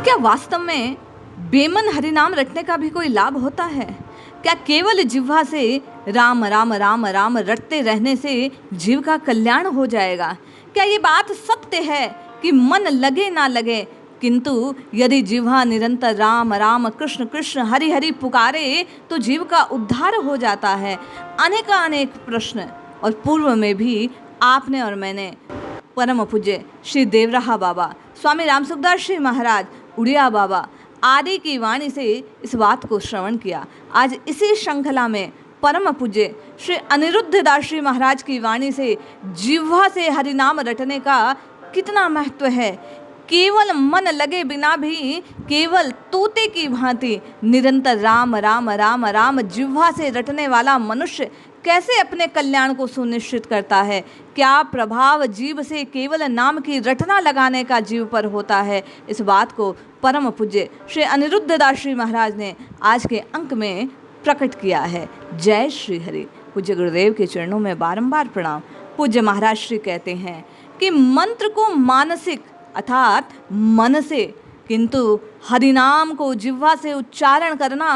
क्या वास्तव में बेमन हरिनाम रटने का भी कोई लाभ होता है? क्या केवल जिह्वा से राम राम राम राम रटते रहने से जीव का कल्याण हो जाएगा? क्या ये बात सत्य है कि मन लगे ना लगे, किंतु यदि जिह्वा निरंतर राम राम कृष्ण कृष्ण हरि हरि पुकारे तो जीव का उद्धार हो जाता है? अनेक प्रश्न और पूर्व में भी आपने और मैंने परम पूज्य श्री देवराहा बाबा, स्वामी रामसुखदास जी महाराज, उड़िया बाबा आदि की वाणी से इस बात को श्रवण किया। आज इसी श्रृंखला में परम पूज्य श्री अनिरुद्ध दास जी महाराज की वाणी से जिह्वा से हरिनाम रटने का कितना महत्व है। केवल मन लगे बिना भी केवल तोते की भांति निरंतर राम राम राम राम जिह्वा से रटने वाला मनुष्य कैसे अपने कल्याण को सुनिश्चित करता है? क्या प्रभाव जीव से केवल नाम की रटना लगाने का जीव पर होता है? इस बात को परम पूज्य श्री अनिरुद्ध दास जी महाराज ने आज के अंक में प्रकट किया है। जय श्री हरि। पूज्य गुरुदेव के चरणों में बारंबार प्रणाम। पूज्य महाराज श्री कहते हैं कि मंत्र को मानसिक अर्थात मन से, किंतु हरिनाम को जिह्वा से उच्चारण करना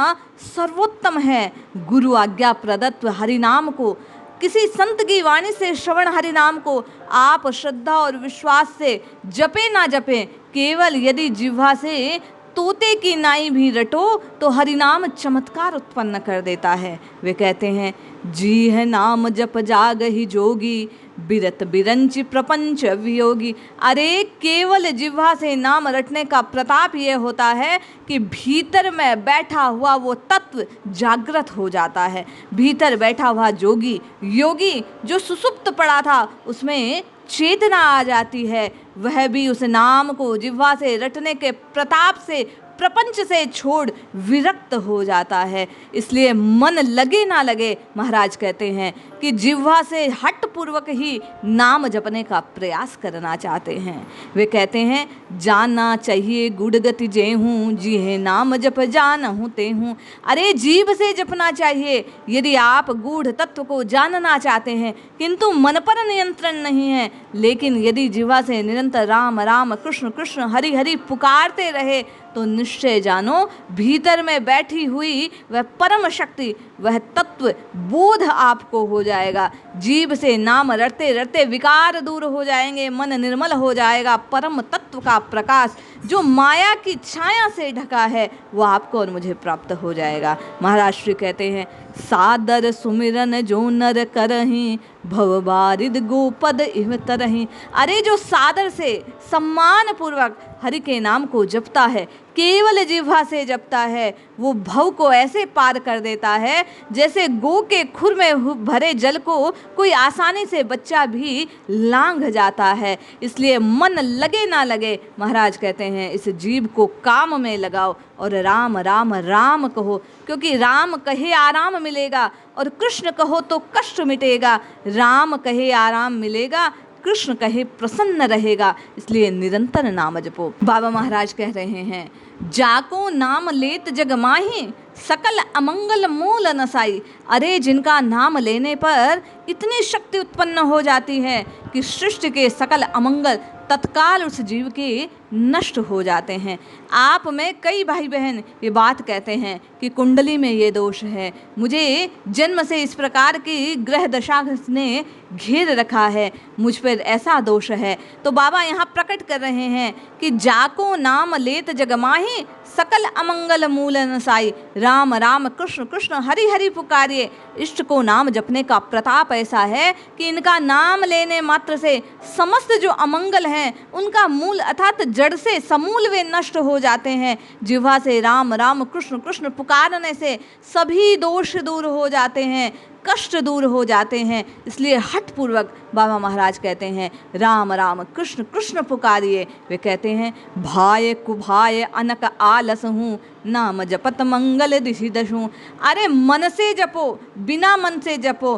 सर्वोत्तम है। गुरु आज्ञा प्रदत्त हरिनाम को, किसी संत की वाणी से श्रवण हरिनाम को आप श्रद्धा और विश्वास से जपे ना जपे, केवल यदि जिह्वा से तोते की नाई भी रटो तो हरिनाम चमत्कार उत्पन्न कर देता है। वे कहते हैं, जी है नाम जप जाग ही जोगी, बिरत बिरंच प्रपंच वियोगी। अरे केवल जिह्वा से नाम रटने का प्रताप ये होता है कि भीतर में बैठा हुआ वो तत्व जागृत हो जाता है। भीतर बैठा हुआ जोगी, योगी जो सुसुप्त पड़ा था, उसमें चेतना आ जाती है। वह भी उस नाम को जिह्वा से रटने के प्रताप से, प्रपंच से छोड़ विरक्त हो जाता है। इसलिए मन लगे ना लगे, महाराज कहते हैं कि जिह्वा से हट पूर्वक ही नाम जपने का प्रयास करना चाहते हैं। वे कहते हैं, जानना चाहिए गुड़ गति जे हूँ, जी है नाम जप जान हूँ ते हूँ। अरे जीव से जपना चाहिए यदि आप गूढ़ तत्व को जानना चाहते हैं, किंतु मन पर नियंत्रण नहीं है। लेकिन यदि जिह्वा से निरंतर राम राम कृष्ण कृष्ण हरि हरि पुकारते रहे तो निश्चय जानो भीतर में बैठी हुई वह परम शक्ति, वह तत्व बोध आपको हो जाएगा। जीव से नाम रटते रटते विकार दूर हो जाएंगे, मन निर्मल हो जाएगा। परम तत्व का प्रकाश जो माया की छाया से ढका है वो आपको और मुझे प्राप्त हो जाएगा। महाराज श्री कहते हैं, सादर सुमिरन जो नर करहीं, भव बारिद गोपद इव तरहीं। अरे जो सादर से सम्मान पूर्वक हरि के नाम को जपता है, केवल जिह्वा से जपता है, वो भव को ऐसे पार कर देता है जैसे गो के खुर में भरे जल को कोई आसानी से बच्चा भी लांघ जाता है। इसलिए मन लगे ना लगे, महाराज कहते हैं, इस जीव को काम में लगाओ और राम राम राम कहो, क्योंकि राम कहे आराम मिलेगा और कृष्ण कहो तो कष्ट मिटेगा। राम कहे आराम मिलेगा, कृष्ण कहे प्रसन्न रहेगा। इसलिए निरंतर नाम जपो। बाबा महाराज कह रहे हैं, जाको नाम लेत जग माही, सकल अमंगल मूल नसाई। अरे जिनका नाम लेने पर इतनी शक्ति उत्पन्न हो जाती है कि सृष्टि के सकल अमंगल तत्काल उस जीव के नष्ट हो जाते हैं। आप में कई भाई बहन ये बात कहते हैं कि कुंडली में ये दोष है, मुझे जन्म से इस प्रकार की ग्रह दशा ने घेर रखा है, मुझ पर ऐसा दोष है। तो बाबा यहाँ प्रकट कर रहे हैं कि जाको नाम लेत जग माही, सकल अमंगल मूल नसाई। राम राम कृष्ण कृष्ण हरि हरि पुकारिए। इष्ट को नाम जपने का प्रताप ऐसा है कि इनका नाम लेने मात्र से समस्त जो अमंगल हैं उनका मूल अर्थात जड़ से समूल वे नष्ट हो जाते हैं। जिह्वा से राम राम कृष्ण कृष्ण पुकारने से सभी दोष दूर हो जाते हैं, कष्ट दूर हो जाते हैं। इसलिए हठ पूर्वक बाबा महाराज कहते हैं, राम राम कृष्ण कृष्ण पुकारिए। वे कहते हैं, भाय कुभाय अनक आलस हूँ, नाम जपत मंगल दिशि दशूं। अरे मन से जपो, बिना मन से जपो,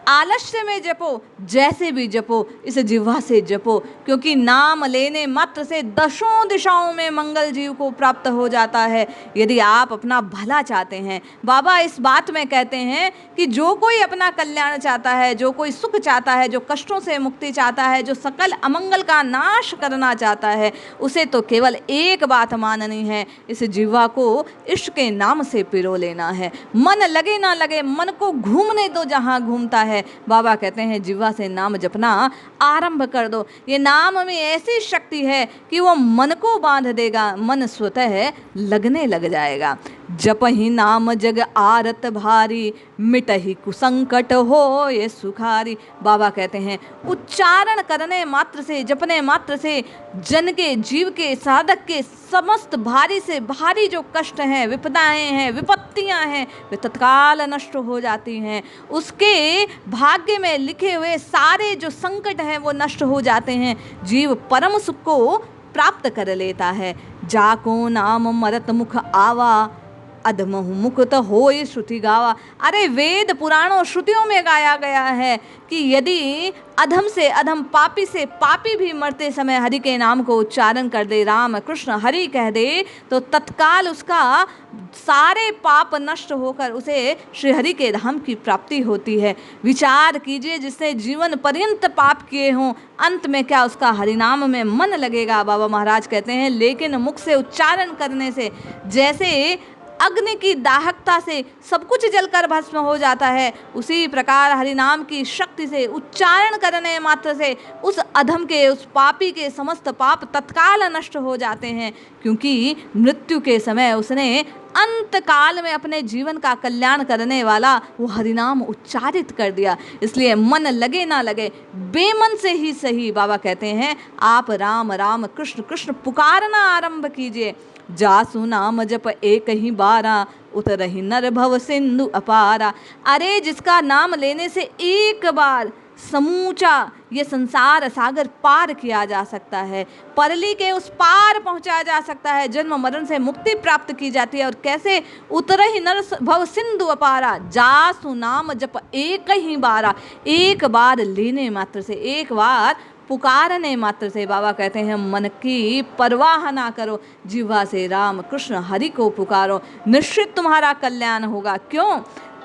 आलस्य में जपो, जैसे भी जपो, इस जिह्वा से जपो, क्योंकि नाम लेने मात्र से दशों दिशाओं में मंगल जीव को प्राप्त हो जाता है। यदि आप अपना भला चाहते हैं, बाबा इस बात में कहते हैं कि जो कोई कोई अपना कल्याण चाहता है, जो कोई सुख चाहता है, जो कष्टों से मुक्ति चाहता है, जो सकल अमंगल का नाश करना चाहता है, उसे तो केवल एक बात माननी है, इस जिह्वा को इश्क के नाम से पिरो लेना है। मन लगे ना लगे, मन को घूमने दो जहाँ घूमता है। बाबा कहते हैं जिह्वा से नाम जपना आरंभ कर दो। ये नाम में ऐसी शक्ति है कि वो मन को बांध देगा, मन स्वतः लगने लग जाएगा। जप ही नाम जग आरत भारी, मिट ही कुसंकट हो ये सुखारी। बाबा कहते हैं उच्चारण करने मात्र से, जपने मात्र से जन के, जीव के, साधक के समस्त भारी से भारी जो कष्ट हैं, विपदाएं हैं, विपत्तियां हैं, वे तत्काल नष्ट हो जाती हैं। उसके भाग्य में लिखे हुए सारे जो संकट हैं वो नष्ट हो जाते हैं। जीव परम सुख को प्राप्त कर लेता है। जाको नाम मरत मुख आवा, अधमहु मुक्त होय श्रुति गावा। अरे वेद पुराणों श्रुतियों में गाया गया है कि यदि अधम से अधम, पापी से पापी भी मरते समय हरि के नाम को उच्चारण कर दे, राम कृष्ण हरि कह दे, तो तत्काल उसका सारे पाप नष्ट होकर उसे श्री हरि के धाम की प्राप्ति होती है। विचार कीजिए, जिसने जीवन पर्यंत पाप किए हों, अंत में क्या उसका हरिनाम में मन लगेगा? बाबा महाराज कहते हैं लेकिन मुख से उच्चारण करने से जैसे अग्नि की दाहकता से सब कुछ जलकर भस्म हो जाता है, उसी प्रकार हरिनाम की शक्ति से उच्चारण करने मात्र से उस अधम के, उस पापी के समस्त पाप तत्काल नष्ट हो जाते हैं। क्योंकि मृत्यु के समय उसने अंत काल में अपने जीवन का कल्याण करने वाला वो हरिनाम उच्चारित कर दिया। इसलिए मन लगे ना लगे, बेमन से ही सही बाबा कहते हैं आप राम राम कृष्ण कृष्ण पुकारना आरंभ कीजिए। जासु नाम जप एक ही बारा, उतरहि नर भव सिंधु अपारा। अरे जिसका नाम लेने से एक बार समूचा ये संसार सागर पार किया जा सकता है, परली के उस पार पहुंचा जा सकता है, जन्म मरण से मुक्ति प्राप्त की जाती है। और कैसे? उतरहि नर भव सिंधु अपारा, जासु नाम जप एक ही बारा। एक बार लेने मात्र से, एक बार पुकारने मात्र से, बाबा कहते हैं मन की परवाह ना करो, जिह्वा से राम कृष्ण हरि को पुकारो, निश्चित तुम्हारा कल्याण होगा। क्यों?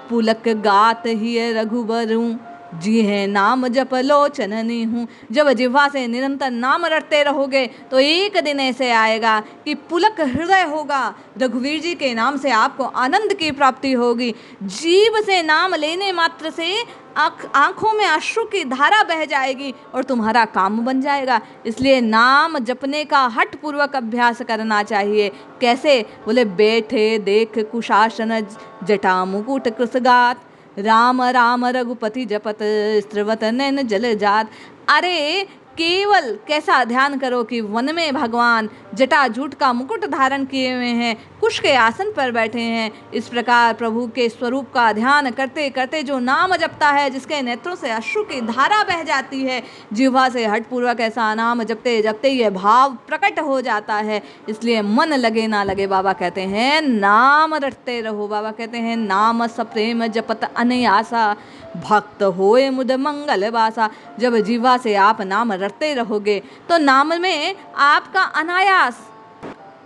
पुलक गात ही रघुबरू, जी है नाम जप लोचननी हूँ। जब जिह्वा से निरंतर नाम रटते रहोगे तो एक दिन ऐसे आएगा कि पुलक हृदय होगा, रघुवीर जी के नाम से आपको आनंद की प्राप्ति होगी। जीव से नाम लेने मात्र से आंखों में अश्रु की धारा बह जाएगी और तुम्हारा काम बन जाएगा। इसलिए नाम जपने का हठ पूर्वक अभ्यास करना चाहिए। कैसे? बोले बैठे देख कुशासन, जटा मुकुट कृसगात, राम राम रघुपति जपत, स्त्रवत नैन जल जात। अरे केवल कैसा ध्यान करो कि वन में भगवान जटाजूट का मुकुट धारण किए हुए हैं, कुश के आसन पर बैठे हैं। इस प्रकार प्रभु के स्वरूप का ध्यान करते करते जो नाम जपता है, जिसके नेत्रों से अश्रु की धारा बह जाती है, जिह्वा से हठपूर्वक ऐसा नाम जपते जपते यह भाव प्रकट हो जाता है। इसलिए मन लगे ना लगे, बाबा कहते हैं नाम रटते रहो। बाबा कहते हैं नाम सप्रेम जपत अनयासा, भक्त होए मुद मंगल वासा। जब जिह्वा से आप नाम रटते रहोगे तो नाम में आपका अनायास,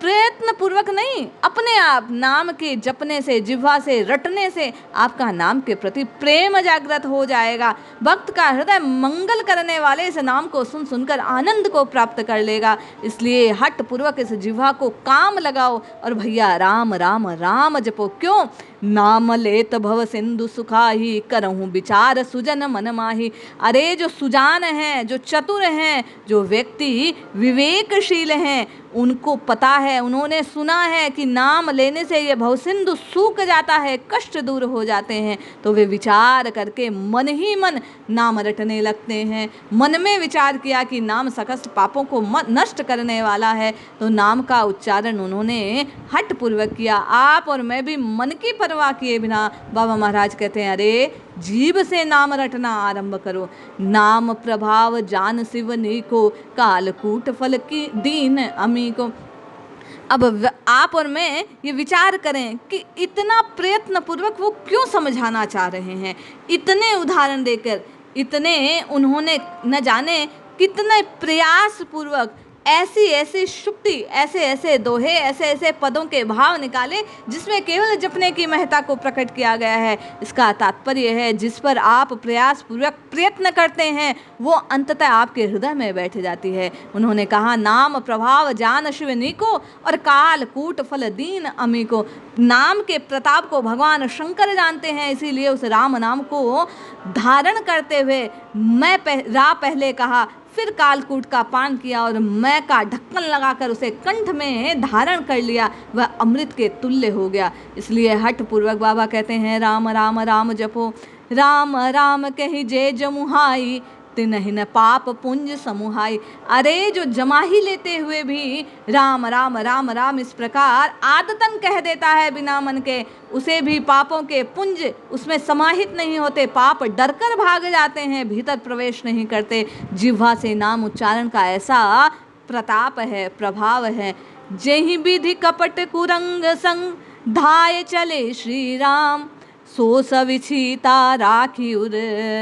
प्रयत्न पूर्वक नहीं, अपने आप नाम के जपने से, जिह्वा से रटने से आपका नाम के प्रति प्रेम जागृत हो जाएगा। भक्त का हृदय मंगल करने वाले इस नाम को सुन सुनकर आनंद को प्राप्त कर लेगा। इसलिए हठ पूर्वक इस जिह्वा को काम लगाओ और भैया राम राम राम जपो। क्यों? नाम लेत भव सिंधु सुखाही, करहूँ विचार सुजन मन माही। अरे जो सुजान हैं, जो चतुर हैं, जो व्यक्ति विवेकशील हैं, उनको पता है, उन्होंने सुना है कि नाम लेने से ये भवसिंधु सूख जाता है, कष्ट दूर हो जाते हैं। तो वे विचार करके मन ही मन नाम रटने लगते हैं। मन में विचार किया कि नाम सकस्त पापों को नष्ट करने वाला है, तो नाम का उच्चारण उन्होंने हठ पूर्वक किया। आप और मैं भी मन की परवाह किए बिना, बाबा महाराज कहते हैं अरे जीव से नाम रटना आरंभ करो। नाम प्रभाव जान शिवनी को, कालकूट फल की दीन अमी को। अब आप और मैं ये विचार करें कि इतना प्रयत्न पूर्वक वो क्यों समझाना चाह रहे हैं, इतने उदाहरण देकर, इतने उन्होंने न जाने कितने प्रयास पूर्वक ऐसी ऐसी शुक्ति, ऐसे ऐसे दोहे, ऐसे ऐसे पदों के भाव निकाले जिसमें केवल जपने की महत्ता को प्रकट किया गया है। इसका तात्पर्य है जिस पर आप प्रयास पूर्वक प्रयत्न करते हैं वो अंततः आपके हृदय में बैठ जाती है। उन्होंने कहा, नाम प्रभाव जान शिवनी को और काल कूट फल दीन अमी को। नाम के प्रताप को भगवान शंकर जानते हैं, इसीलिए उस राम नाम को धारण करते हुए रा पहले कहा, फिर कालकूट का पान किया और मैं का ढक्कन लगाकर उसे कंठ में धारण कर लिया, वह अमृत के तुल्य हो गया। इसलिए हठ पूर्वक बाबा कहते हैं, राम राम राम जपो, राम राम कहि जे जमुहाई, तिन्हि न पाप पुंज समुहाई। अरे जो जमा ही लेते हुए भी राम राम राम राम इस प्रकार आदतन कह देता है बिना मन के, उसे भी पापों के पुंज उसमें समाहित नहीं होते, पाप डरकर भाग जाते हैं, भीतर प्रवेश नहीं करते। जिह्वा से नाम उच्चारण का ऐसा प्रताप है, प्रभाव है। जेहि विधि कपट कुरंग संग, धाय चले श्री राम, सो सविछीता राखी उर,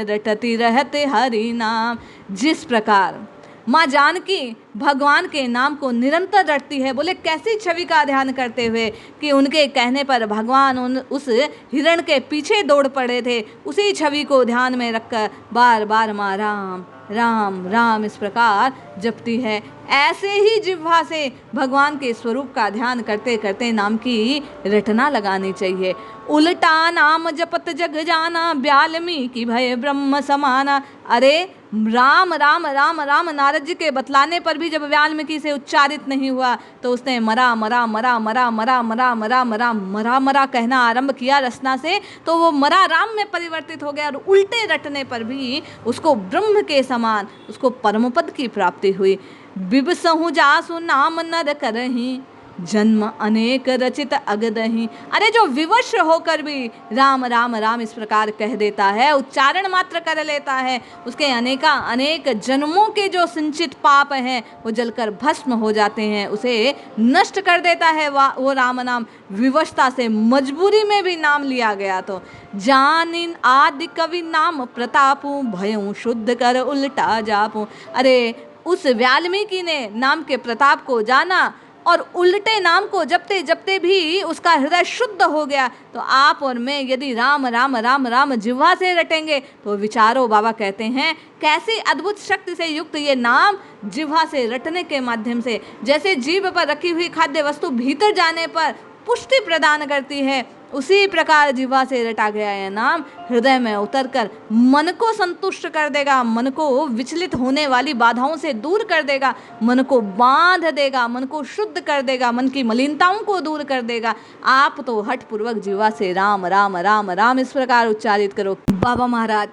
रटती रहते हरि नाम। जिस प्रकार माँ जानकी भगवान के नाम को निरंतर रटती है, बोले कैसी छवि का ध्यान करते हुए कि उनके कहने पर भगवान उस हिरण के पीछे दौड़ पड़े थे। उसी छवि को ध्यान में रखकर बार बार माँ राम राम राम इस प्रकार जपती है। ऐसे ही जिह्वा से भगवान के स्वरूप का ध्यान करते करते नाम की रटना लगानी चाहिए। उल्टा नाम जपत जग जाना, वाल्मीकि भय ब्रह्म समाना। अरे राम राम राम राम नारद जी के बतलाने पर भी जब वाल्मीकि से उच्चारित नहीं हुआ तो उसने मरा मरा मरा मरा मरा मरा मरा मरा मरा मरा कहना आरंभ किया रचना से, तो वो मरा राम में परिवर्तित हो गया और उल्टे रटने पर भी उसको ब्रह्म के समान उसको परमपद की प्राप्ति हुई। बिबसहु जासु नाम नर करही, जन्म अनेक रचित अगदही। अरे जो विवश होकर भी राम राम राम इस प्रकार कह देता है, उच्चारण मात्र कर लेता है, उसके अनेक जन्मों के जो संचित पाप हैं वो जलकर भस्म हो जाते हैं, उसे नष्ट कर देता है वो राम नाम। विवशता से मजबूरी में भी नाम लिया गया तो जानिन आदि कवि नाम प्रतापू, भयों शुद्ध कर उल्टा जापू। अरे उस वाल्मीकि ने नाम के प्रताप को जाना और उल्टे नाम को जपते जपते भी उसका हृदय शुद्ध हो गया। तो आप और मैं यदि राम राम राम राम जिह्वा से रटेंगे तो विचारो, बाबा कहते हैं कैसी अद्भुत शक्ति से युक्त ये नाम जिह्वा से रटने के माध्यम से, जैसे जीभ पर रखी हुई खाद्य वस्तु भीतर जाने पर पुष्टि प्रदान करती है, उसी प्रकार जिह्वा से रटा गया यह नाम हृदय में उतरकर मन को संतुष्ट कर देगा, मन को विचलित होने वाली बाधाओं से दूर कर देगा, मन को बांध देगा, मन को शुद्ध कर देगा, मन की मलिनताओं को दूर कर देगा। आप तो हठ पूर्वक जिह्वा से राम राम राम राम इस प्रकार उच्चारित करो। बाबा महाराज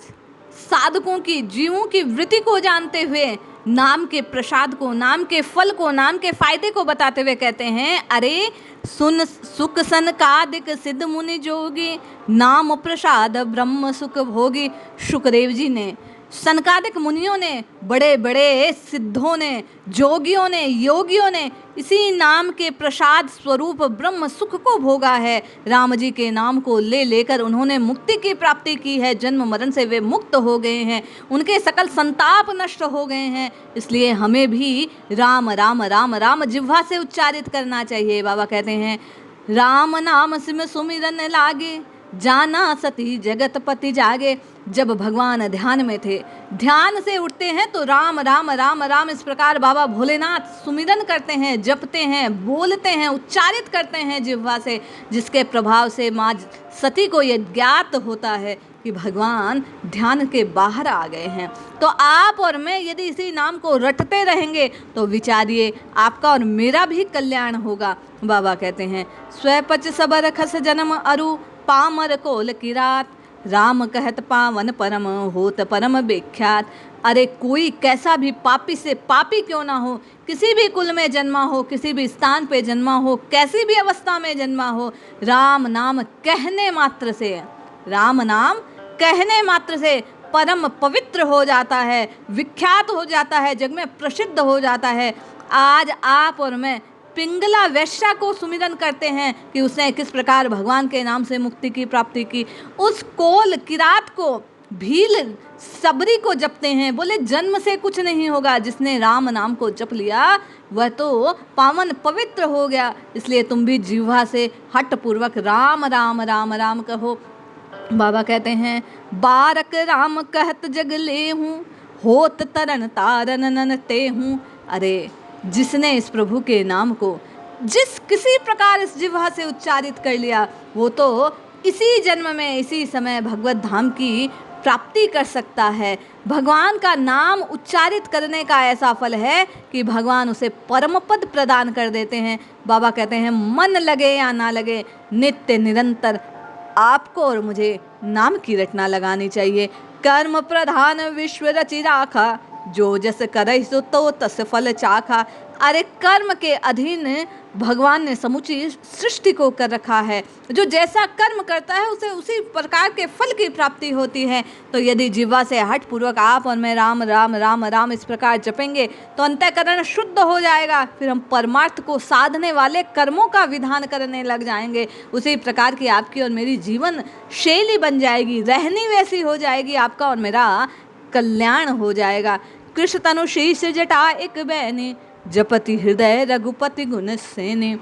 साधकों की, जीवों की वृत्ति को जानते हुए नाम के प्रसाद को, नाम के फल को, नाम के फायदे को बताते हुए कहते हैं, अरे सुन सुख सनकादिक सिद्ध मुनि जोगी, नाम प्रसाद ब्रह्म सुख भोगी। शुकदेव जी ने, सनकादिक मुनियों ने, बड़े बड़े सिद्धों ने, जोगियों ने, योगियों ने इसी नाम के प्रसाद स्वरूप ब्रह्म सुख को भोगा है। राम जी के नाम को ले लेकर उन्होंने मुक्ति की प्राप्ति की है, जन्म मरण से वे मुक्त हो गए हैं, उनके सकल संताप नष्ट हो गए हैं। इसलिए हमें भी राम राम राम राम जिह्वा से उच्चारित करना चाहिए। बाबा कहते हैं, राम नाम सिम सुमिरन लागे, जाना सती जगतपति जागे। जब भगवान ध्यान में थे, ध्यान से उठते हैं तो राम राम राम राम इस प्रकार बाबा भोलेनाथ सुमिरन करते हैं, जपते हैं, बोलते हैं, उच्चारित करते हैं जिह्वा से, जिसके प्रभाव से माँ सती को यह ज्ञात होता है कि भगवान ध्यान के बाहर आ गए हैं। तो आप और मैं यदि इसी नाम को रटते रहेंगे तो विचारिए आपका और मेरा भी कल्याण होगा। बाबा कहते हैं, स्वपच सबर खस जन्म अरु, पामर कोल की रात, राम कहत पावन परम होत परम विख्यात। अरे कोई कैसा भी पापी से पापी क्यों ना हो, किसी भी कुल में जन्मा हो, किसी भी स्थान पे जन्मा हो, कैसी भी अवस्था में जन्मा हो, राम नाम कहने मात्र से, राम नाम कहने मात्र से परम पवित्र हो जाता है, विख्यात हो जाता है, जग में प्रसिद्ध हो जाता है। आज आप और मैं पिंगला वैश्या को सुमिरन करते हैं कि उसने किस प्रकार भगवान के नाम से मुक्ति की प्राप्ति की। उस कोल किरात को भील सबरी को जपते हैं। बोले जन्म से कुछ नहीं होगा, जिसने राम नाम को जप लिया वह तो पावन पवित्र हो गया। इसलिए तुम भी जिह्वा से हठ पूर्वक राम राम राम राम कहो। बाबा कहते हैं बारक राम कहत जग ले हूँ, होत तरन तारन ननते हूँ। अरे जिसने इस प्रभु के नाम को जिस किसी प्रकार इस जिह्वा से उच्चारित कर लिया, वो तो इसी जन्म में इसी समय भगवत धाम की प्राप्ति कर सकता है। भगवान का नाम उच्चारित करने का ऐसा फल है कि भगवान उसे परम पद प्रदान कर देते हैं। बाबा कहते हैं मन लगे या ना लगे, नित्य निरंतर आपको और मुझे नाम की रटना लगानी चाहिए। कर्म प्रधान विश्व रचि राखा, जो जस करहि सो तो तस फल चाखा। अरे कर्म के अधीन भगवान ने समूची सृष्टि को कर रखा है। जो जैसा कर्म करता है उसे उसी प्रकार के फल की प्राप्ति होती है। तो यदि जिह्वा से हठ पूर्वक आप और मैं राम राम राम राम इस प्रकार जपेंगे तो अंतःकरण शुद्ध हो जाएगा। फिर हम परमार्थ को साधने वाले कर्मों का विधान करने लग जाएंगे। उसी प्रकार की आपकी और मेरी जीवन शैली बन जाएगी, रहनी वैसी हो जाएगी, आपका और मेरा कल्याण हो जाएगा। कृष्ण तनु शीश जटा एक बैने, जपति हृदय रघुपति गुण सेने।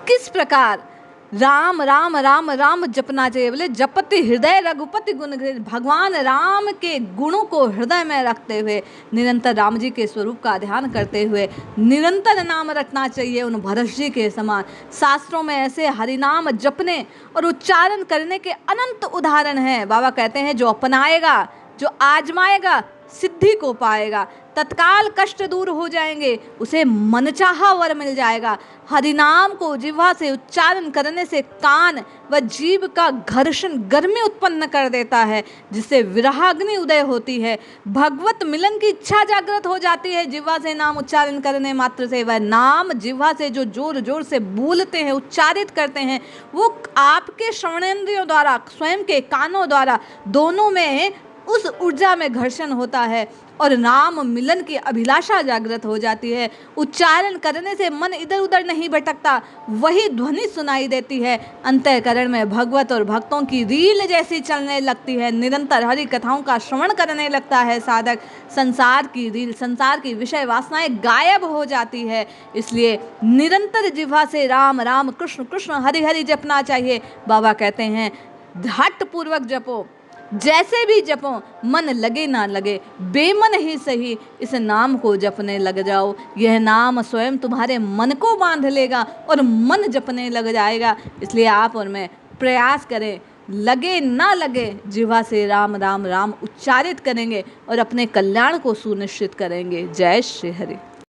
किस प्रकार राम राम राम राम जपना चाहिए? बोले जपति हृदय रघुपति गुण। भगवान राम के गुणों को हृदय में रखते हुए, निरंतर राम जी के स्वरूप का ध्यान करते हुए निरंतर नाम रटना चाहिए उन भरत जी के समान। शास्त्रों में ऐसे हरिनाम जपने और उच्चारण करने के अनंत उदाहरण हैं। बाबा कहते हैं जो अपनाएगा, जो आजमाएगा, सिद्धि को पाएगा, तत्काल कष्ट दूर हो जाएंगे, उसे मनचाहा वर मिल जाएगा। हरिनाम को जिह्वा से उच्चारण करने से कान व जीभ का घर्षण गर्मी उत्पन्न कर देता है, जिससे विरहाग्नि उदय होती है। भगवत मिलन की इच्छा जागृत हो जाती है जिह्वा से नाम उच्चारण करने मात्र से। वह नाम जिह्वा से जो जोर जोर से बोलते हैं, उच्चारित करते हैं, वो आपके श्रवणेंद्रियों द्वारा, स्वयं के कानों द्वारा, दोनों में उस ऊर्जा में घर्षण होता है और नाम मिलन की अभिलाषा जागृत हो जाती है। उच्चारण करने से मन इधर उधर नहीं भटकता, वही ध्वनि सुनाई देती है। अंतःकरण में भगवत और भक्तों की रील जैसी चलने लगती है। निरंतर हरि कथाओं का श्रवण करने लगता है साधक। संसार की रील, संसार की विषय वासनाएं गायब हो जाती है। इसलिए निरंतर जिह्वा से राम राम कृष्ण कृष्ण हरि हरि जपना चाहिए। बाबा कहते हैं हठ पूर्वक जपो, जैसे भी जपो, मन लगे ना लगे, बेमन ही सही इस नाम को जपने लग जाओ। यह नाम स्वयं तुम्हारे मन को बांध लेगा और मन जपने लग जाएगा। इसलिए आप और मैं प्रयास करें, लगे ना लगे, जिह्वा से राम राम राम उच्चारित करेंगे और अपने कल्याण को सुनिश्चित करेंगे। जय श्री हरि।